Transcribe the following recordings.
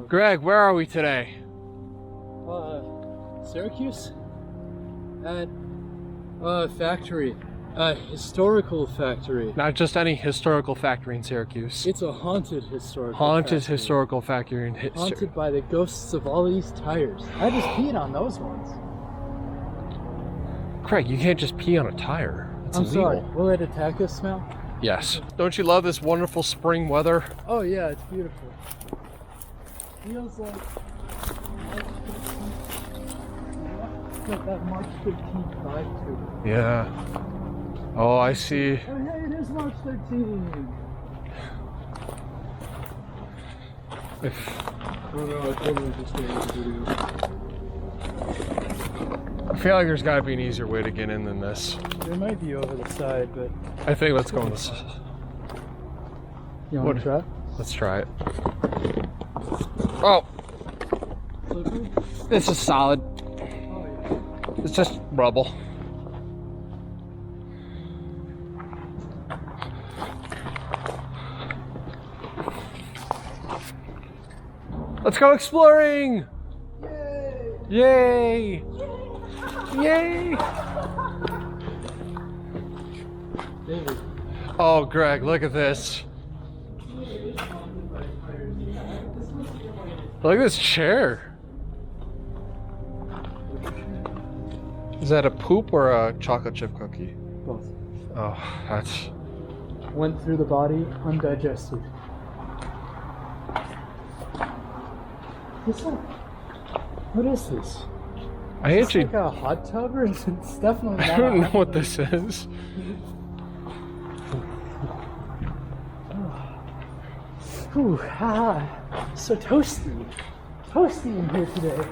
Greg, where are we today? Syracuse? At a factory. A historical factory. Not just any historical factory in Syracuse. It's a haunted historical Haunted factory. historical factory in Haunted by the ghosts of all these tires. I just peed on those ones. Craig, you can't just pee on a tire. It's I'm illegal. sorry. Will it attack us, smell? Yes. Don't you love this wonderful spring weather? Oh yeah, it's beautiful. Feels like that March 15th vibe to it. Yeah. Oh, I see. Oh hey, it is March 13th. Oh no, I totally just made a video. I feel like there's gotta be an easier way to get in than this. There might be over the side, but I think let's go on this. you want to try? Let's try it. Oh, Slippery? this is solid. Oh yeah. It's just rubble. Let's go exploring! Yay! Yay! Yay! David. Oh, Greg, look at this. Look at this chair. Is that a poop or a chocolate chip cookie? Both. Oh, that's... Went through the body undigested. What's that? What is this? I Is actually... this like a hot tub or is it's definitely not I don't a know hot what tub. this is. Ooh, haha. So toasty. Toasty in here today.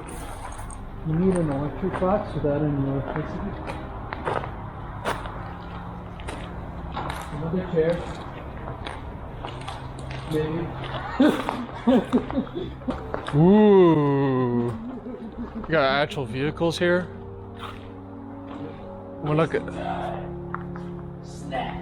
You need an electric box without any electricity. Another chair. Maybe. Ooh. You got actual vehicles here? Well, look at... Snap.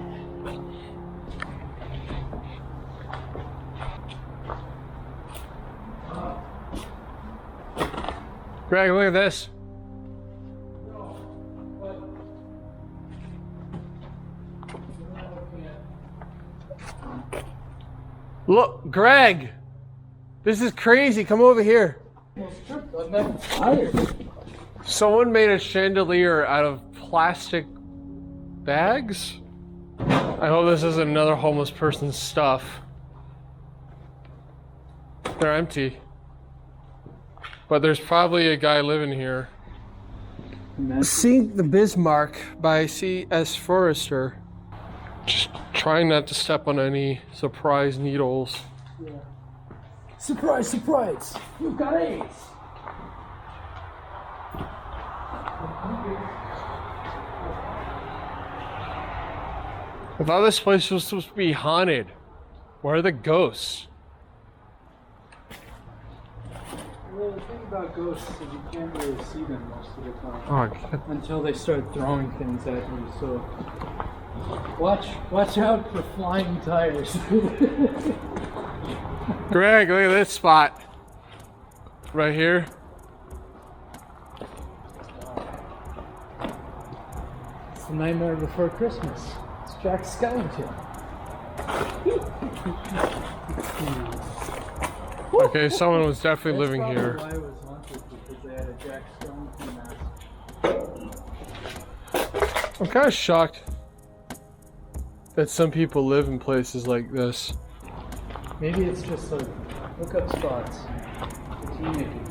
Greg, look at this. Look, Greg! This is crazy. Come over here. I'm not tired. Someone made a chandelier out of plastic bags? I hope this isn't another homeless person's stuff. They're empty. But there's probably a guy living here. Sink the Bismarck by C.S. Forrester. Just trying not to step on any surprise needles. Yeah. Surprise, surprise! You've got AIDS! I thought this place was supposed to be haunted. Where are the ghosts? Well, the thing about ghosts is you can't really see them most of the time. Oh, God. Until they start throwing things at you, so... Watch out for flying tires. Greg, look at this spot. Right here. It's the Nightmare Before Christmas. It's Jack Skellington. Okay, someone was definitely living here. That's probably why it was haunted, because they had a Jack Skellington mask. I'm kind of shocked that some people live in places like this. Maybe it's just like hookup spots for teenagers.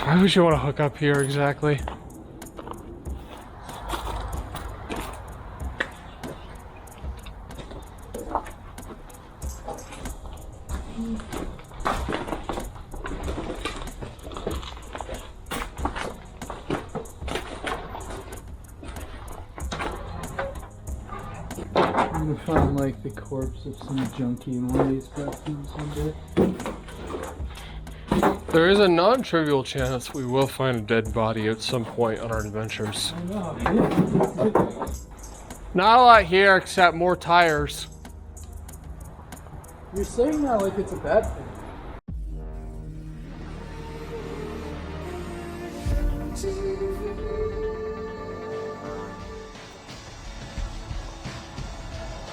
Why would you want to hook up here exactly? I'm gonna find like the corpse of some junkie in one of these bathrooms someday. There is a non-trivial chance we will find a dead body at some point on our adventures. I know. Not a lot here except more tires. You're saying that like it's a bad thing.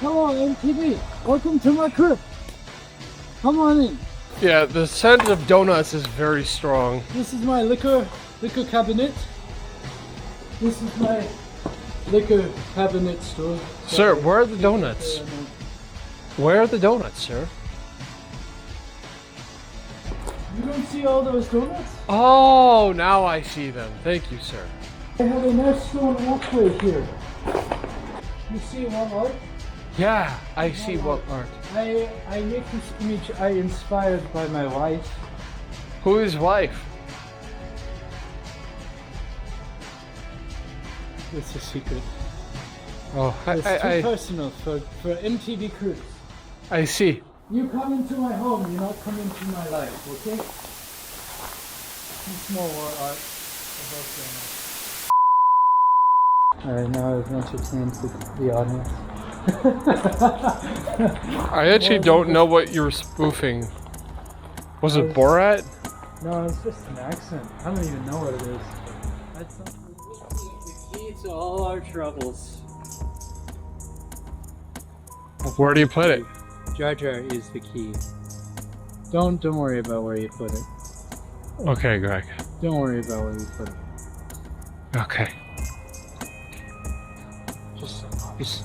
Hello, MTV. Welcome to my crib. Come on in. Yeah, the scent of donuts is very strong. This is my liquor cabinet. This is my liquor cabinet store. Sir, where are the donuts? Where are the donuts, sir? You don't see all those donuts? Oh, now I see them. Thank you, sir. I have a nice stone walkway here. You see one art? Yeah, I see what art. I make this image inspired by my wife. Whose wife? It's a secret. Oh, It's too personal for MTV Cruise. I see. You come into my home, you not come into my life, okay? Some small art about Alright, now I've entertained the audience. I actually don't know what you were spoofing. Was it Borat? No, it's just an accent. I don't even know what it is. That's the key to all our troubles. Where do you put it? Jar Jar is the key. Don't worry about where you put it. Okay, Greg. Don't worry about where you put it. Okay. Just surprise.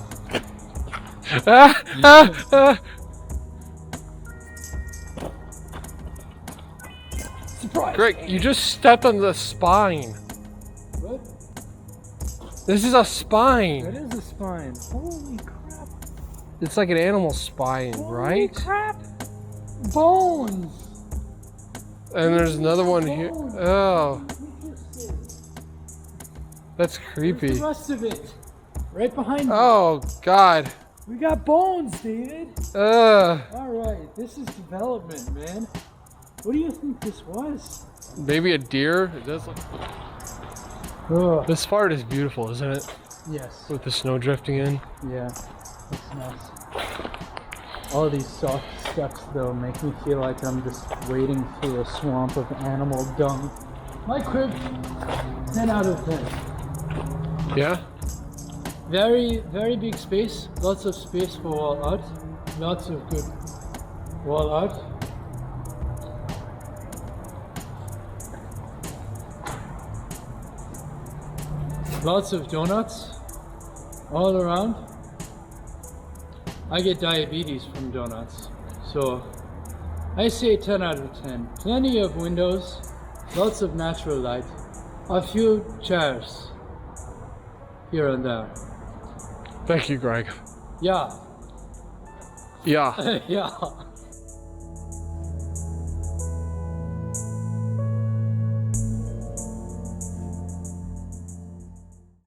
Greg, you just stepped on the spine. What? This is a spine. That is a spine. Holy crap. It's like an animal spine, right? Holy crap. Bones. And there's another one here. Oh, that's creepy. Where's the rest of it? Right behind you. Oh, God. We got bones, David. Alright, this is development, man. What do you think this was? Maybe a deer? It does look... Ugh. This part is beautiful, isn't it? Yes. With the snow drifting in. Yeah. It's nice. All these soft steps, though, make me feel like I'm just wading through a swamp of animal dung. My crib, 10 out of 10. Yeah? Very, very big space. Lots of space for wall art. Lots of good wall art. Lots of donuts all around. I get diabetes from donuts, so I say 10 out of 10. Plenty of windows, lots of natural light, a few chairs here and there. Thank you, Greg. Yeah. Yeah. Yeah.